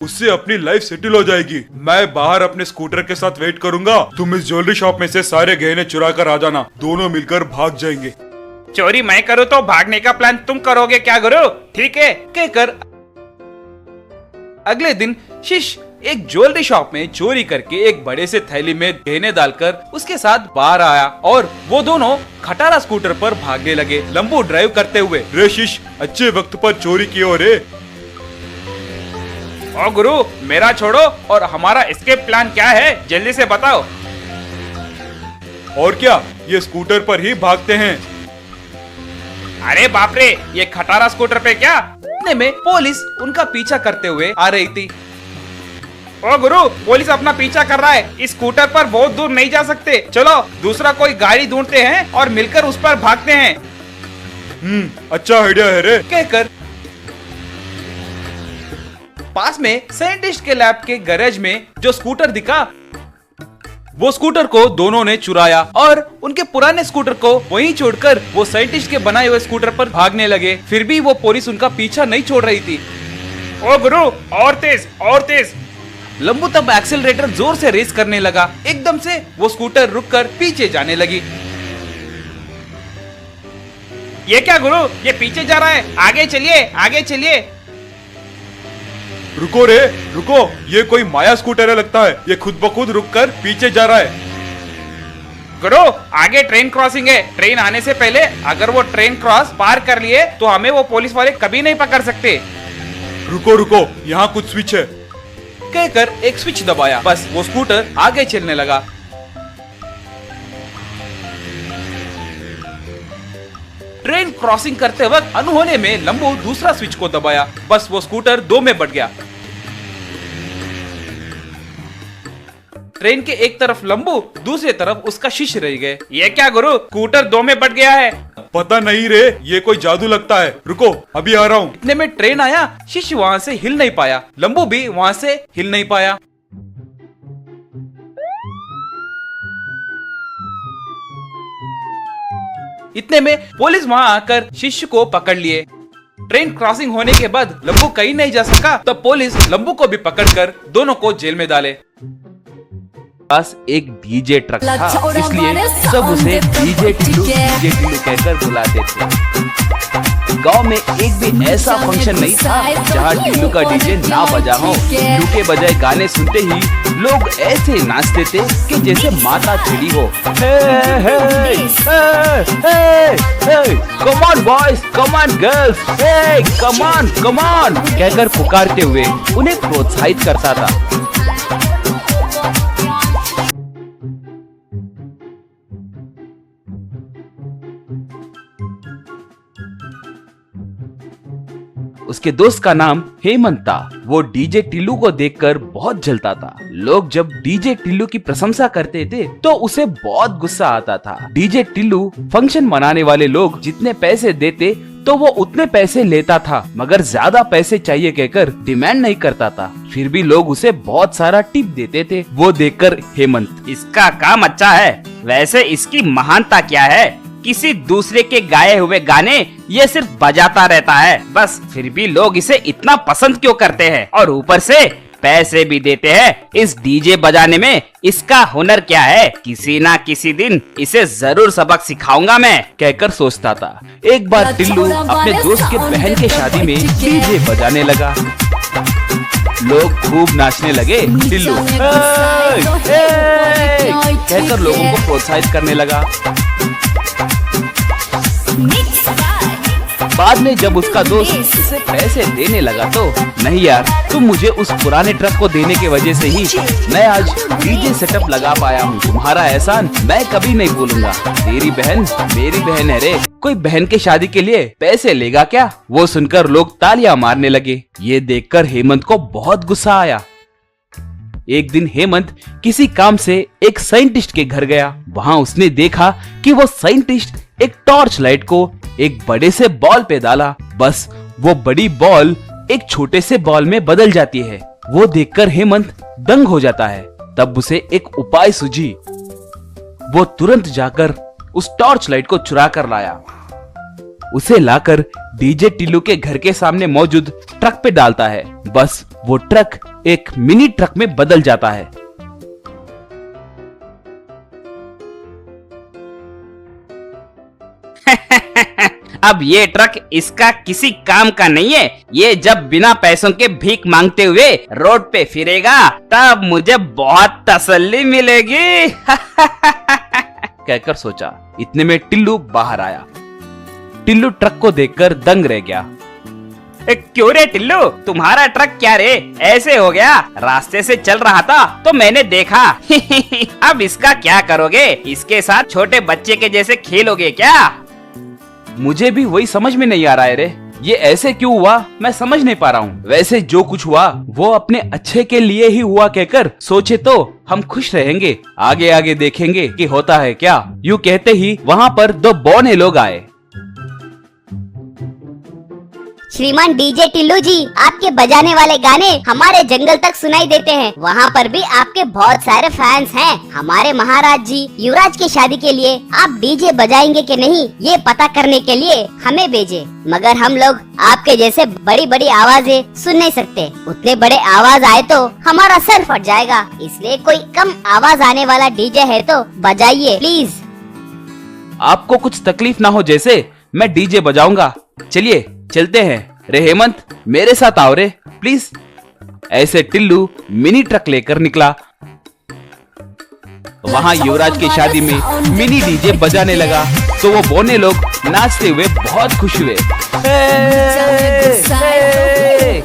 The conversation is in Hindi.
उससे अपनी लाइफ सेटल हो जाएगी। मैं बाहर अपने स्कूटर के साथ वेट करूंगा, तुम इस ज्वेलरी शॉप में से सारे गहने चुरा कर आ जाना, दोनों मिलकर भाग जाएंगे। चोरी मैं करूँ तो भागने का प्लान तुम करोगे क्या गुरु? ठीक है कहकर अगले दिन शिष्य एक ज्वेलरी शॉप में चोरी करके एक बड़े से थैली में गहने डालकर उसके साथ बाहर आया और वो दोनों खटारा स्कूटर पर भागने लगे, लंबू ड्राइव करते हुए। रे शिष्य, अच्छे वक्त पर चोरी की हो रे। ओ गुरु, मेरा छोड़ो और हमारा एस्केप प्लान क्या है, जल्दी से बताओ। और क्या, ये स्कूटर पर ही भागते हैं। अरे बाप रे, ये खटारा स्कूटर पे क्या? इतने में पुलिस उनका पीछा करते हुए आ रही थी। ओ गुरु, पुलिस अपना पीछा कर रहा है, इस स्कूटर पर बहुत दूर नहीं जा सकते, चलो दूसरा कोई गाड़ी ढूंढते हैं और मिलकर उस पर भागते हैं। अच्छा आइडिया है रे। कहकर पास में साइंटिस्ट के लैब के गैरेज में जो स्कूटर दिखा, वो स्कूटर को दोनों ने चुराया और उनके पुराने स्कूटर को वहीं छोड़कर वो साइंटिस्ट के बनाए हुए स्कूटर पर भागने लगे। फिर भी वो पुलिस उनका पीछा नहीं छोड़ रही थी। ओ गुरु, और तेज और तेज। लंबू तब एक्सेलरेटर जोर से रेस करने लगा। एकदम से वो स्कूटर रुककर पीछे जाने लगी। ये क्या गुरु, ये पीछे जा रहा है, आगे चलिए आगे चलिए। रुको रे रुको, ये कोई माया स्कूटर है लगता है, ये खुद ब खुद रुककर पीछे जा रहा है। गुरु, आगे ट्रेन क्रॉसिंग है, ट्रेन आने से पहले अगर वो ट्रेन क्रॉस पार कर लिए तो हमें वो पुलिस वाले कभी नहीं पकड़ सकते। रुको रुको, यहाँ कुछ स्विच है। कहकर एक स्विच दबाया, बस वो स्कूटर आगे चलने लगा। ट्रेन क्रॉसिंग करते वक्त अनहोनी में लंबू दूसरा स्विच को दबाया, बस वो स्कूटर दो में बट गया। ट्रेन के एक तरफ लंबू, दूसरी तरफ उसका शिष्य रह गए। ये क्या गुरु, स्कूटर दो में बट गया है? पता नहीं रे, ये कोई जादू लगता है, रुको अभी आ रहा हूँ। इतने में ट्रेन आया, शिष्य वहाँ से हिल नहीं पाया, लंबू भी वहाँ से हिल नहीं पाया। इतने में पुलिस वहाँ आकर शिष्य को पकड़ लिए। ट्रेन क्रॉसिंग होने के बाद लंबू कहीं नहीं जा सका, तब पुलिस लंबू को भी पकड़कर दोनों को जेल में डाले। पास एक डीजे ट्रक था, इसलिए सब उसे डीजे टिल्लू कहकर बुलाते थे। गांव में एक भी ऐसा फंक्शन नहीं था जहां टिल्लू का डीजे ना बजा हो। टिल्लू के बजाय गाने सुनते ही लोग ऐसे नाचते थे कि जैसे माता चिड़ी हो। Come on boys, come on girls, come on come on कहकर पुकारते हुए उन्हें प्रोत्साहित करता था। उसके दोस्त का नाम हेमंत था। वो डीजे टिल्लू को देखकर बहुत जलता था। लोग जब डीजे टिल्लू की प्रशंसा करते थे तो उसे बहुत गुस्सा आता था। डीजे टिल्लू फंक्शन मनाने वाले लोग जितने पैसे देते तो वो उतने पैसे लेता था, मगर ज्यादा पैसे चाहिए कहकर डिमांड नहीं करता था। फिर भी लोग उसे बहुत सारा टिप देते थे। वो देखकर हेमंत, इसका काम अच्छा है, वैसे इसकी महानता क्या है? किसी दूसरे के गाए हुए गाने ये सिर्फ बजाता रहता है बस, फिर भी लोग इसे इतना पसंद क्यों करते हैं और ऊपर से पैसे भी देते हैं। इस डीजे बजाने में इसका हुनर क्या है? किसी ना किसी दिन इसे जरूर सबक सिखाऊंगा मैं कहकर सोचता था। एक बार टिल्लू अपने दोस्त के बहन के शादी में डीजे बजाने लगा। लोग खूब नाचने लगे। टिल्लू कहकर लोगों को प्रोत्साहित करने लगा। बाद में जब उसका दोस्त उसे पैसे देने लगा तो, नहीं यार, तुम मुझे उस पुराने ट्रक को देने की वजह से ही मैं आज डीजे सेटअप लगा पाया हूँ। तुम्हारा एहसान मैं कभी नहीं भूलूंगा। तेरी बहन मेरी बहन है रे, कोई बहन के शादी के लिए पैसे लेगा क्या? वो सुनकर लोग तालियां मारने लगे। ये देखकर हेमंत को बहुत गुस्सा आया। एक दिन हेमंत किसी काम से एक साइंटिस्ट के घर गया। वहाँ उसने देखा कि वो साइंटिस्ट एक टॉर्च लाइट को एक बड़े से बॉल पे डाला, बस वो बड़ी बॉल एक छोटे से बॉल में बदल जाती है। वो देखकर हेमंत दंग हो जाता है। तब उसे एक उपाय सूझी। वो तुरंत जाकर उस टॉर्च लाइट को चुरा कर लाया। उसे लाकर डीजे टिल्लू के घर के सामने मौजूद ट्रक पे डालता है। बस वो ट्रक एक मिनी ट्रक में बदल जाता है। अब ये ट्रक इसका किसी काम का नहीं है। ये जब बिना पैसों के भीख मांगते हुए रोड पे फिरेगा तब मुझे बहुत तसल्ली मिलेगी। कहकर सोचा। इतने में टिल्लू बाहर आया। टिल्लू ट्रक को देखकर दंग रह गया। क्यों रे टिल्लू, तुम्हारा ट्रक क्या रे ऐसे हो गया? रास्ते से चल रहा था तो मैंने देखा। अब इसका क्या करोगे? इसके साथ छोटे बच्चे के जैसे खेलोगे क्या? मुझे भी वही समझ में नहीं आ रहा है रे। ये ऐसे क्यों हुआ मैं समझ नहीं पा रहा हूँ। वैसे जो कुछ हुआ वो अपने अच्छे के लिए ही हुआ कहकर सोचे तो हम खुश रहेंगे। आगे आगे देखेंगे कि होता है क्या। यूँ कहते ही वहाँ पर दो बौने लोग आए। श्रीमान डीजे टिल्लू जी, आपके बजाने वाले गाने हमारे जंगल तक सुनाई देते हैं। वहाँ पर भी आपके बहुत सारे फैंस हैं। हमारे महाराज जी युवराज की शादी के लिए आप डीजे बजाएंगे कि नहीं ये पता करने के लिए हमें भेजे, मगर हम लोग आपके जैसे बड़ी बड़ी आवाजें सुन नहीं सकते। उतने बड़े आवाज आए तो हमारा सर फट जाएगा, इसलिए कोई कम आवाज आने वाला डीजे है तो बजाइए प्लीज। आपको कुछ तकलीफ ना हो जैसे मैं डीजे बजाऊंगा। चलिए चलते हैं। रे हेमंत मेरे साथ आओ रे प्लीज। ऐसे टिल्लू मिनी ट्रक लेकर निकला। वहाँ युवराज की शादी में मिनी डीजे बजाने लगा तो वो बौने लोग नाचते हुए बहुत खुश हुए। हे, हे, हे।